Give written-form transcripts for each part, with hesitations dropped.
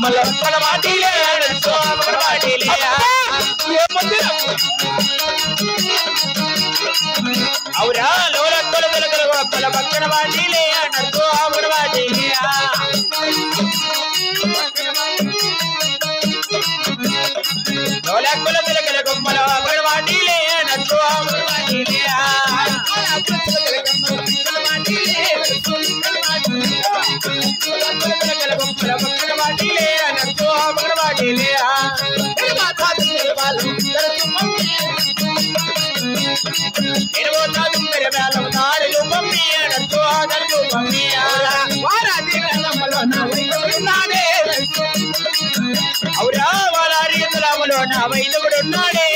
కమ్మల వాటిలే వాటిలే అవురా లోలక్కల వెలకల గొప్పల పక్కన వాటిలే నడుచు అమర వాటిలే లోలక్కల వెలకల గొప్పల పక్కన వాటిలే నడుచు అమర వాటిలే అవురా వాళ్ళ రీతులములో నా వైద్యుడు ఉన్నాడే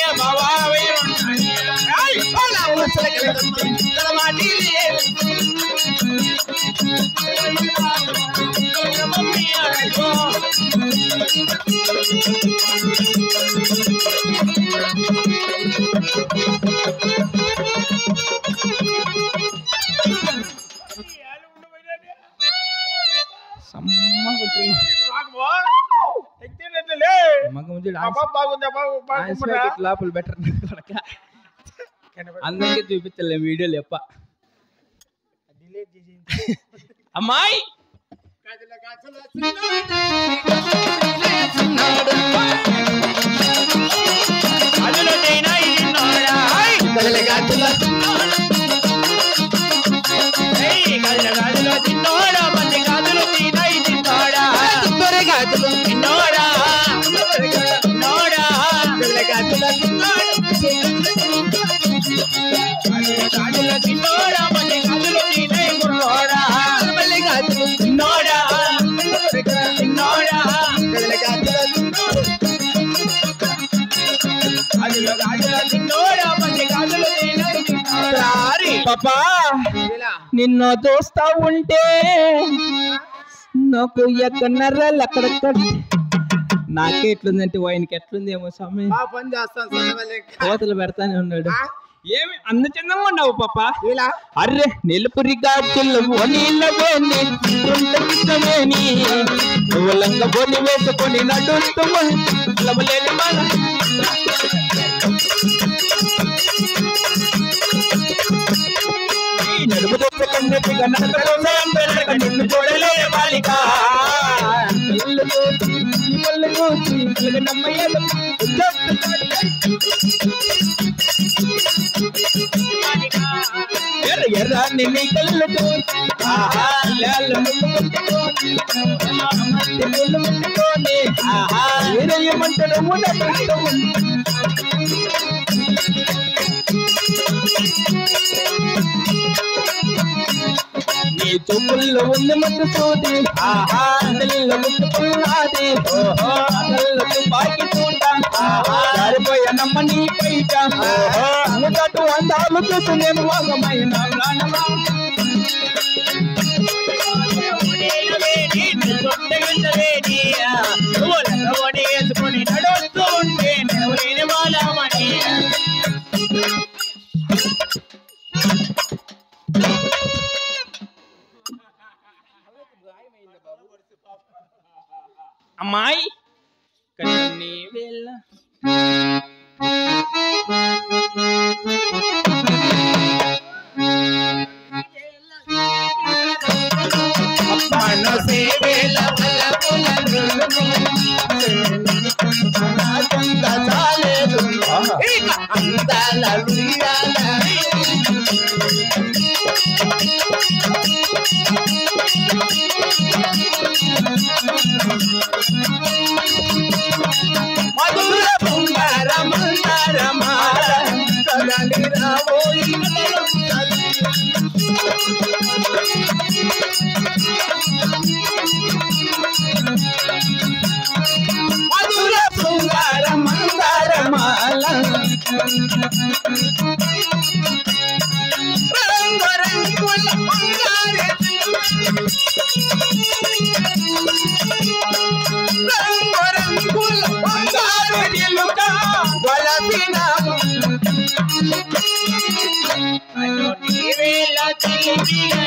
లోపల బెటర్ అందరికీ చూపించలే వీడియోలు ఎప్ప అమ్మాయి పాపా నిన్ను చూస్తా ఉంటే నాకు ఎక్కడన్నర్రాలు అక్కడక్కడ నాకే ఎట్లుందంటే ఆయనకి ఎట్లుందేమో సమయం కోతలు పెడతానే ఉన్నాడు ఏమి అంత చిన్నగా ఉన్నావు పాప అర్రే నిలుపురి గాజులు నీళ్ళవేని నువ్వు లంగ బోని వేసుకొని నడుంటులేని మన నడుపు తెచ్చకండిగా నిన్ను చూడలే బాలిక నమ్మయ్యలు ఎర్రని నీ కళ్ళతో నీ చూపుల్లో ఉంది మట్టు సోది ఆహాలో ముట్టుకున్నది అసలు బాకి చూడ సరిపోయానమ్మ నీ పైట అటు అందాలు చూసి నేను వాగమైన వేసుకొని నడుస్తూ ఉంటే నెలవలేని వాళ్ళమని అమ్మాయి కన్నీ వేళ మనసే వేళ చాలేదు అందాల మధుర శృంగార మందారమాల రంగు రంగుల బంగారే రంగు రంగుల బంగారు నిలుక వలసిన వేళ తెలివిగా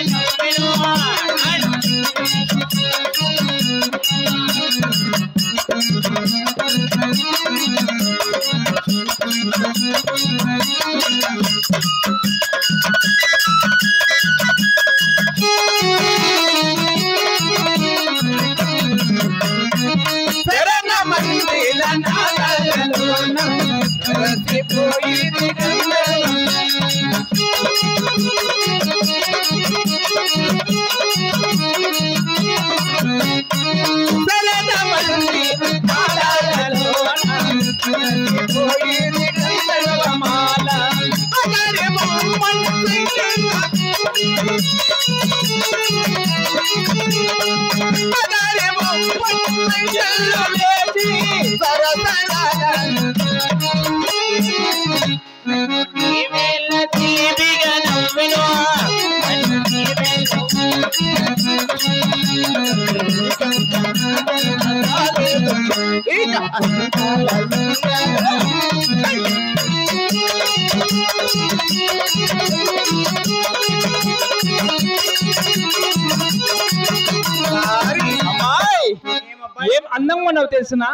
ఏం అందంగా ఉన్నావు తెలుసునా?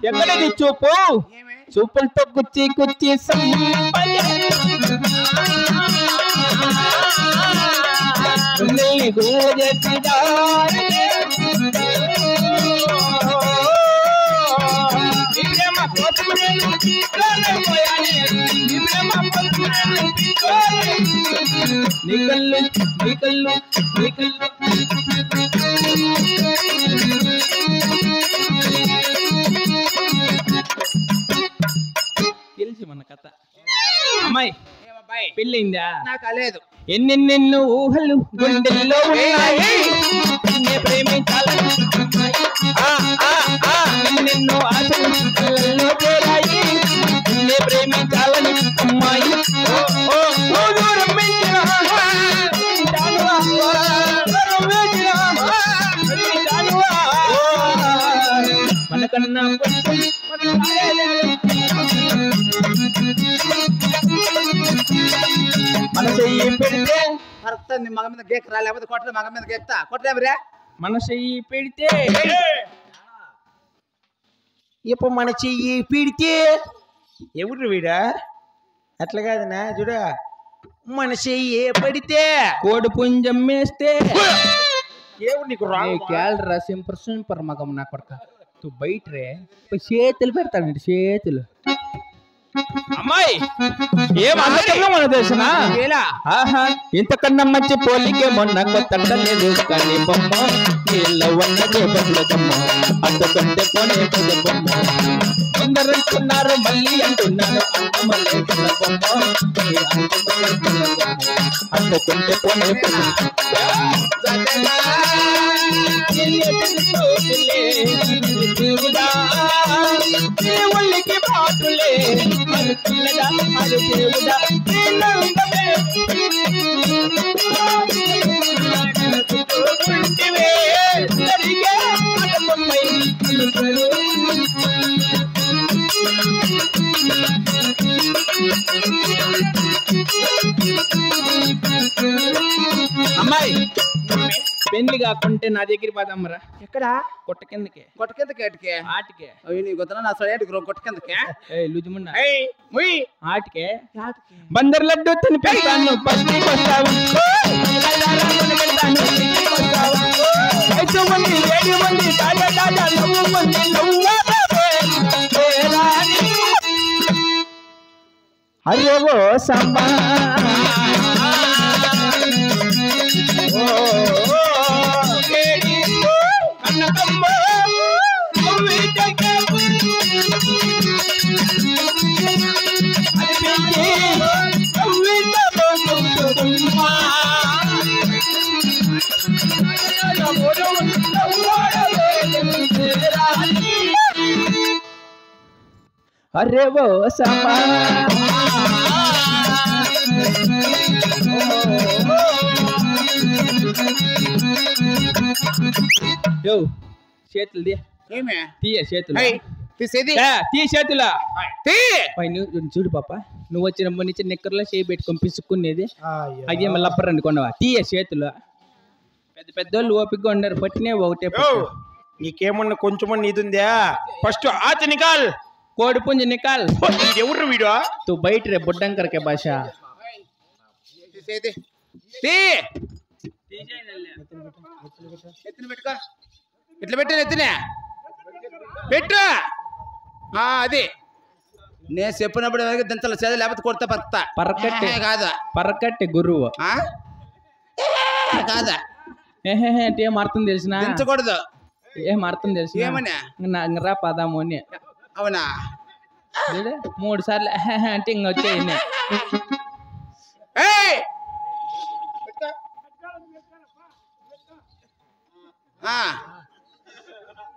ఎక్కడది చూపు? చూపులతో కుచ్చి కుచ్చి నికల్లు నికల్లు నికల్లు తెలిసి మన కథ. అమ్మాయి పెళ్ళిందా? నాకు లేదు. ఎన్నెన్నెన్నో ఊహలు గుండెల్లో ఉన్నాయి, ప్రేమించాలని ఎన్నెన్నో ఆశలు కళ్ళల్లో చేరాయి, నిన్నే ప్రేమించాలని అమ్మాయి. మనకన్నా మన చెయ్యి పెడితే మగ మీద గేక్ రా, లేకపోతే కొట్ట మగ మీద గేక్తా కొట్టలేమరే. మన చెయ్యి పెడితే ఇప్పుడు మన చెయ్యి పీడితే ఎవరు వీడా? అట్లా కాదనా చూడ. మన చెయ్యి పడితే కోడి పుంజం వేస్తే ఎవరు నీకు క్యాలరా సింపర్ సింపర్ మగం నా కొడక. తు బయట రే చేతులు పెడతాడు చేతులు. అమ్మాయి ఏం అందకన్నా మన తెలిసిన ఆహా ఇంతకన్నా మంచి పోలికే మొన్న కొత్తలేదు కానీ బొమ్మ నీళ్ళ ఉన్నదే బొమ్మ అందుకంటే పోనే బొమ్మ అందరంటున్నారు మళ్ళీ అంటున్నారు అంతమల్లేసిన బొమ్మ అందుకుంటే పోనే ఒళ్ళకి పాటులే అది పిల్లడా అది దేవుడా అమ్మాయి పెళ్లి కాకుంటే నా దగ్గర పదమ్మరా. ఎక్కడ? కొట్ట కిందకే. కొట్ట కిందకి ఏటికే? ఆటికే. నా సైడ్ కొట్ట కిందకే లుజుమున్నా ఆటికే బందర్ లడ్డు తినిపిస్తాను బస్తికి వస్తావు అయ్యో సంబా అరే ఓ సమా యో చేతులు ఏమే తీయ చేతులు తీసేది తీ చేతులా చూడు పాప నువ్వు వచ్చినప్పటి నుంచి నిక్కర్లో చేయి పెట్టుకొని పిసుక్కునేది అదేమో లబ్బర్ అనుకున్నావా తీయ చేతులు పెద్ద పెద్దోళ్ళు ఓపికగా ఉన్నారు పట్టినే ఒకటే నీకేమన్నా కొంచెమన్నా ఇది ఉందా ఫస్ట్ ఆచి నికాల్ కోడి పుంజు నికాల్ ఎవరు వీడు తూ బయట రే బుడ్డంకర్ కే భాష ఇట్లా పెట్టాను ఎత్తినే పెట్టు అది నేను చెప్పినప్పుడు దంతలు చేద లేకపోతే కొడతా పడతా పరకట్టే కాదా పరకట్టే గురువు కాదా అంటే ఏం అర్థం తెలిసిన దించకూడదు ఏం అర్థం తెలిసిన ఏమన్నా రా పదాము అని అవునా 3 సార్లు అంటే ఇంక వచ్చేయి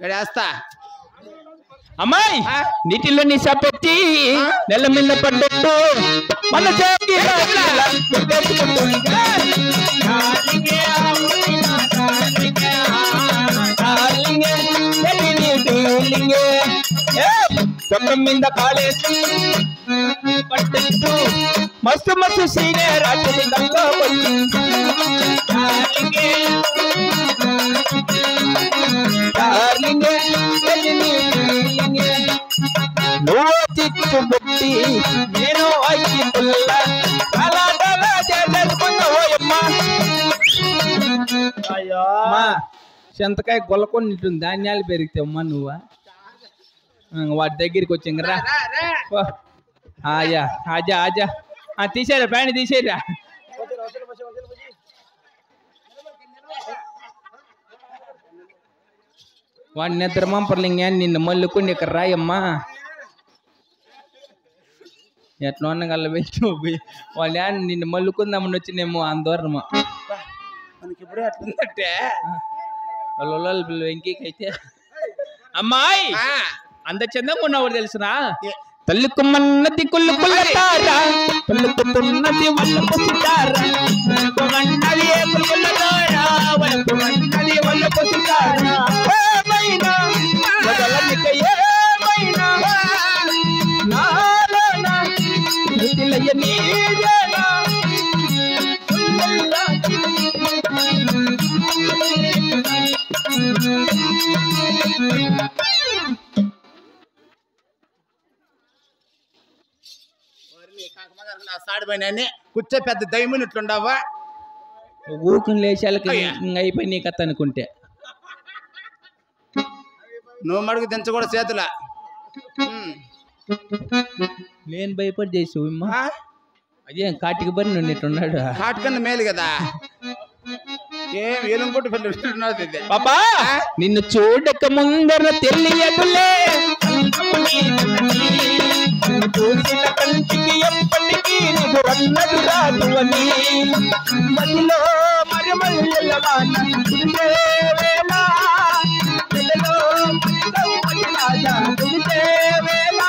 వేస్తా అమ్మాయి నీటిలో నిశా పెట్టి నెల మీద పడ్డట్టు మన తొక్క మీద కాలేసి పడ్డట్టు మస్తు మస్తు సీనియర్ రాత్రి గంగా నువ్వు చిచ్చుబుట్టి నేను అయ్యి పుల్ల అలా చేసుకున్నావోయమ్మా చింతకాయ గొల్లకొనిట్టుంది ధాన్యాలు పెరిగితే అమ్మా నువ్వా వాటి దగ్గరికి వచ్చింగరా ఆజా ఆజా ఆజా తీసేరా ప్యాంట్ తీసేరా వాడి నిద్రమంపర్లింగా నిన్ను మల్లుకుని ఇక్కడ రాయమ్మా ఎట్లా ఉన్న గల్ల వెళ్తూ వాళ్ళు నిన్ను మల్లుకుందామని వచ్చినేమో అందరము మనకి ఇప్పుడే అట్లుందంటే వాళ్ళ పిల్లలు వెంకీకైతే అమ్మాయి అంత చందంగా ఉన్నవాడు తెలుసునా తల్లుకుమన్నది కుళ్ళు కుల్లతారా తల్లుకుతున్నది వల్ల పుసితారా తల్లుకుమన్నది కుల్లతారా వల్లకుమన్నది వల్ల పుసితారా ఏమైనా వదలనిక ఏమైనా నాలోనా కృతిలయ నీదేనా సాడిపోయినా కూర్చో పెద్ద దైమునిట్లుండవా ఊకుని లేచాలకి అయిపోయి నీ కథ అనుకుంటే నువ్వు మడుగు దించ కూడా చేతుల నేను భయపడి చేసి అదే కాటికి బరి నువ్వు ఇట్టున్నాడు కాటికన్నా మేలు కదా ఏం ఏలుంకొట్టు పెళ్ళి పాపా నిన్ను చూడక ముందర తెలియదులే చూసిన కంటికి ఎప్పటికీ నీకు రన్నది రాదు అని మదిలో మరిమల్ల వాన కురిసే వేళ పిల్లలో కురిసే వేళ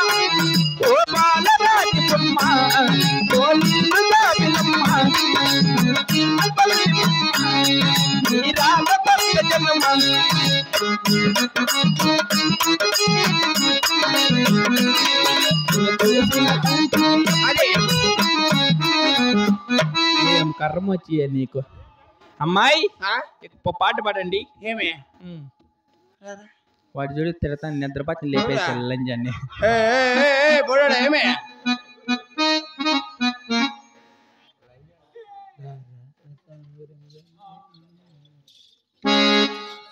ఓ బాలరాజు బొమ్మ తోలిందు దాపినమ్మ నీ రామ భక్త జన్మ ఏం కర్మ వచ్చి నీకు అమ్మాయి పాట పాడండి ఏమి వాడు చూడు తిడతాను నిద్రపాతి లేపేసి లంజాన్ని పోడా ఏమే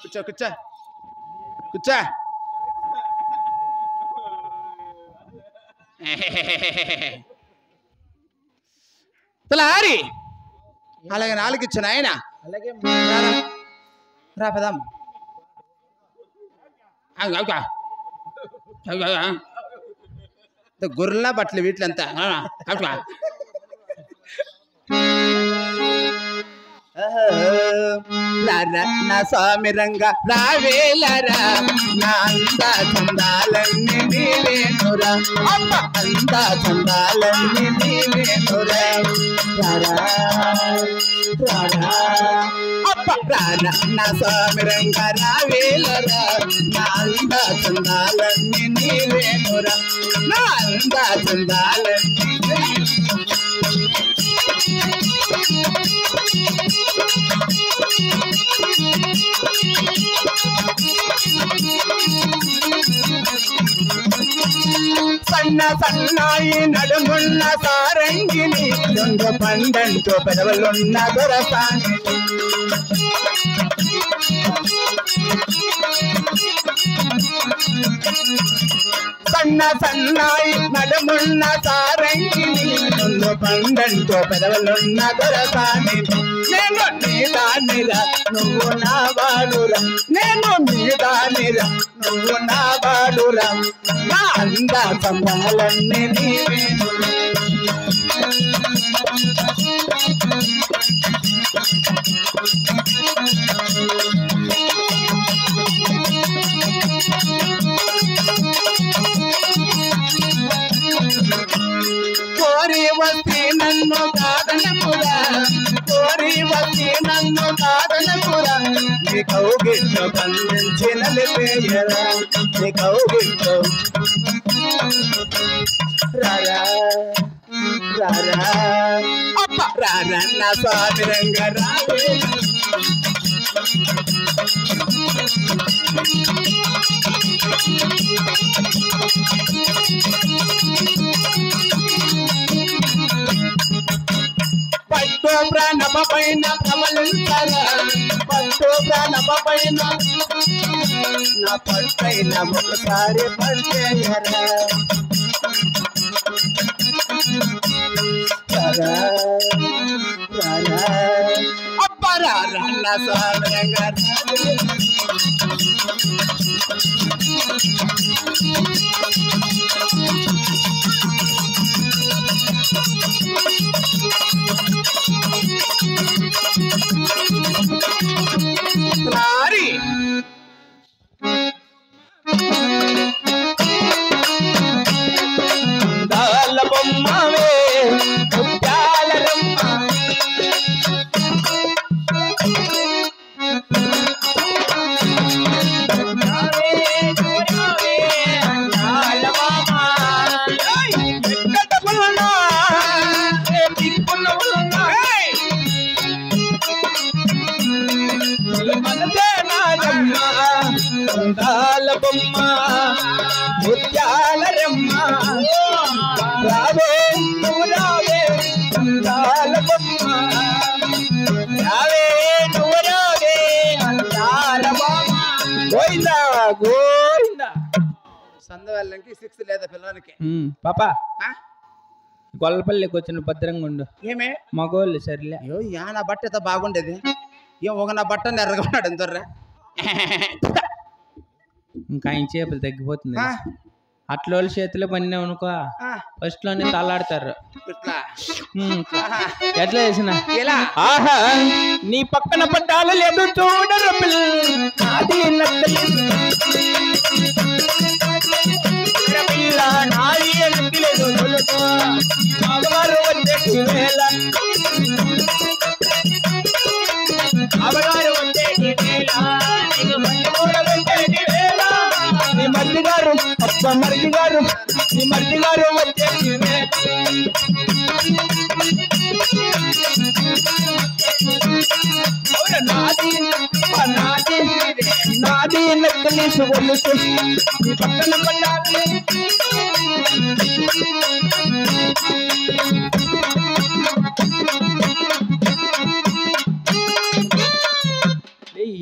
కూర్చో కూర్చో కూర్చో తలారి అలాగే నాలుగు ఇచ్చాను ఆయన రా పదాం గొర్రెల బట్టలు వీటిలంతా నా స్వామి రంగ రావేలరా నా అంద చందాలన్నీ నీవేనురా అంద చందాలన్నీ నీవేనురా నా స్వామి రంగ రావేలరా నా అంద చందాలన్నీ నీవేనురా నా అంద చందాలన్నీ సన్న సన్నాయి నడుమున్న సారంగిని దొంగ పండంతో పెదవులున్న దొరసాని సన్న సన్నాయి నడుమున్న సారంగిని దొంగ పండంతో పెదవులున్న దొరసాని నేను నీదానిరా నువ్వు నా వాడురా నేను నీదానిరా నువ్వు నా వాడురా నా అంద సంబాలన్నీ నీవేను నీ కౌగిట్లో బంధించి నలిపేయరా నీ కౌగిట్లో రారా రారా అప్ప రారన్న సాదరంగా రావే పట్టు ప్రాణమ పైన ప్రబలించాలా పట్టు ప్రాణమ పైన నా పట్టైన ఒకసారి పట్టేయరా అబ్బరారా నా సాదరంగా రారి దాల బొమ్మవే ముత్యాల రమ్మ అందాల బొమ్మ ముత్యాల రమ్మ రావే నువ్వు రావే అందాల బొమ్మ రావే నువ్వు రావే అందాల బొమ్మ గోయిందా గోయిందా సందవల్లంకి 6 లేదా పిల్లలకి పాపా గొల్లపల్లికి వచ్చిన భద్రంగా ఉండు ఏమే మగోళ్ళు సరిలే అయ్యో యా నా బట్ట ఎంత బాగుండేది ఏం ఒక నా బట్ట ఎర్రగా ఉన్నాడు ఎంతర్రా ఇంకా ఆయన చేపలు తగ్గిపోతుంది అట్లోళ్ళ చేతిలో పడినావు అనుకో ఫస్ట్ లోనే తలాడతారు ఎట్లా చేసిన ఆహా నీ పక్కన పట్టాలు లేదు చూడరు పిల్ల నాది ఎనక్కి లేదు అమ్మగారు వచ్చేటి వేళ అమ్మగారు వచ్చేటి వేళ నీ మర్ది గారు అప్ప మర్ది గారు నీ మర్ది గారు వచ్చేటి నాది నాది నాది నక్కలేసు ఒలుసు నీ పక్కన పడ్డాలి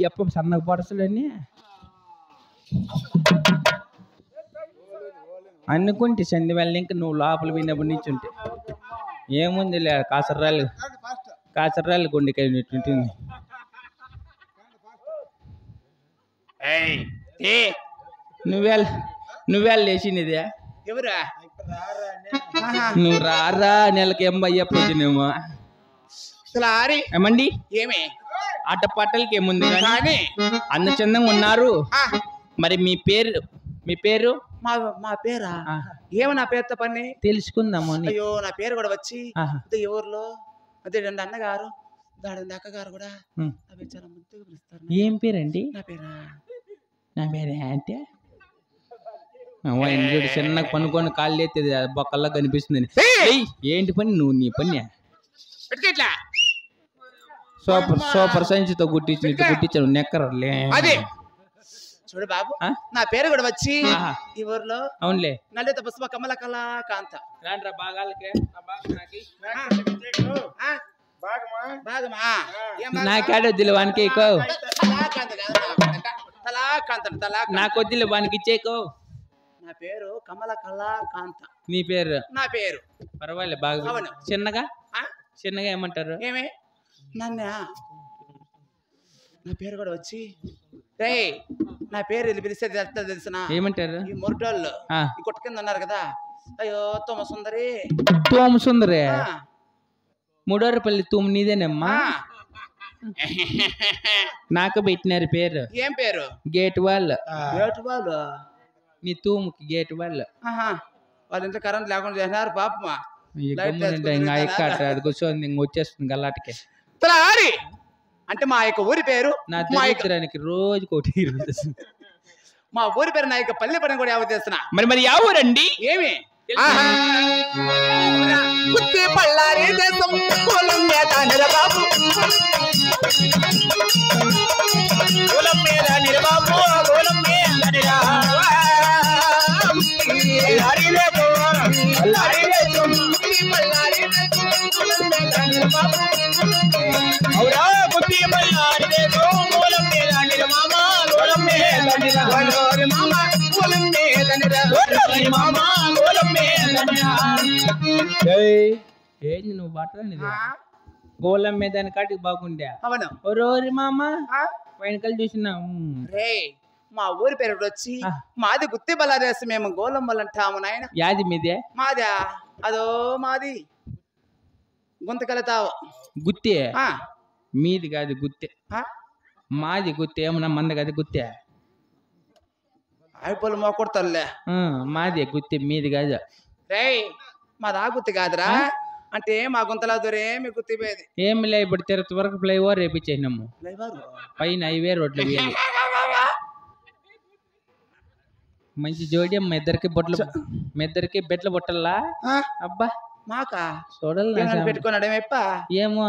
అప్ప సన్నగా పడసలేని అనుకుంటే సంది వెళ్ళి ఇంకా నువ్వు లోపల పోయినప్పటి నుంచి ఉంటే ఏముంది లే కాసర్రాళ్ళు గుండెకాయ ఉంటుంది నువ్వే లేచినదే ఎవరా నువ్వు రారా నెలకి ఎంబయ్యప్పుడు వచ్చినేమో ఏమండి ఏమే ఆట పాటలకి ఏముంది కానీ అంత చందంగా ఉన్నారు మరి మీ పేరు మా పేరా ఏమో నా పేరుతో పని తెలుసుకుందాము అయ్యో నా పేరు కూడా వచ్చి ఎవరిలో అదే 2 అన్నగారు 2 అక్కగారు కూడా చాలా ముద్దుగా పిలుస్తారు ఏం పేరండి నా పేరే అంటే చూడు చిన్నగా పనుకొని కాళ్ళు ఎత్తేది బొక్కల్లా కనిపిస్తుంది ఏంటి పని నువ్వు నీ పని సూపర్ సంచితో గుట్టించాను నెక్కర్లే అదే చూడు బాబు నా పేరు కూడా వచ్చి ఈ ఊర్లో అవునులే నల్లిత పుష్ప కమల కళా కాంత నాకేడొద్దులే వానికి నాకొద్దులే వానికి ఇచ్చేకో నా పేరు కమల కళా కాంత నీ పేరు నా పేరు పర్వాలే బాగా చిన్నగా ఏమంటారు ఏమే నన్ను నా పేరు కూడా వచ్చి నా పేరు పిలిచేది తెలిసిన ఏమంటారు ఈ మొరటోళ్ళు ఈ కొట్ట కింద ఉన్నారు కదా అయ్యో తోమ సుందరి మూడోరపల్లి తూము నీదేనమ్మా నాకు పెట్టినారు పేరు ఏం పేరు గేట్ వాళ్ళు నీ తూముకి గేట్ వాళ్ళు వాళ్ళ ఇంట్లో కరెంట్ లేకుండా చేసినారు పాపమా కూర్చోంది ఇంక వచ్చేస్తుంది గల్లాటికి అంటే మా యొక్క ఊరి పేరు నా మా యొక్క దరిద్రానికి రోజు కోటి మా ఊరి పేరు నా యొక్క పల్లె పని కూడా ఎవరు చేస్తున్నా మరి యా ఊరండి? ఏమి కుత్తి పల్లారి దేశం కులం మీద నిరబాబు కులం మీద నిరబాబు కులం మీద నిరా లారీ లేదు లారీ లేదు అవురా కుత్తి పల్లారి లేదు కులం మీద నిరమామ కులం మీద నిరా మామ కులం మీద నిర మామ కులం మీద నిరా ఏంది నువ్వు బట్టలు గోళం మీద కాటికి బాగుండే అవును ఓరోరి మామ వెనకాల చూసినా రే మా ఊరి పేరు వచ్చి మాది గుత్తి బల్లారేసి మేము గోలంబల్ అంటాము నాయన యాది మీదే మాదా అదో మాది గుంతకలతావు గుత్తే మీది కాదు గుత్తే మాది గుత్తే ఏమన్నా మంద కాదు గుత్తే అయిపోలు మోకొడతారులే మాది గుత్తే మీది కాదు రే మాది ఆ గుత్తి కాదురా అంటే మా గుంతలా దొరే మీ గుత్తి పోయేది ఏమి లే ఇప్పుడు తిరుత వరకు ఫ్లైఓవర్ రేపించేసినాము పైన హైవే రోడ్లు వేయాలి మంచి జోడి అమ్మ ఇద్దరికి బొట్లు మీ ఇద్దరికి బెట్లు బొట్టల్లా అబ్బా మాకా చూడాలి పెట్టుకున్నాడేమప్ప ఏమో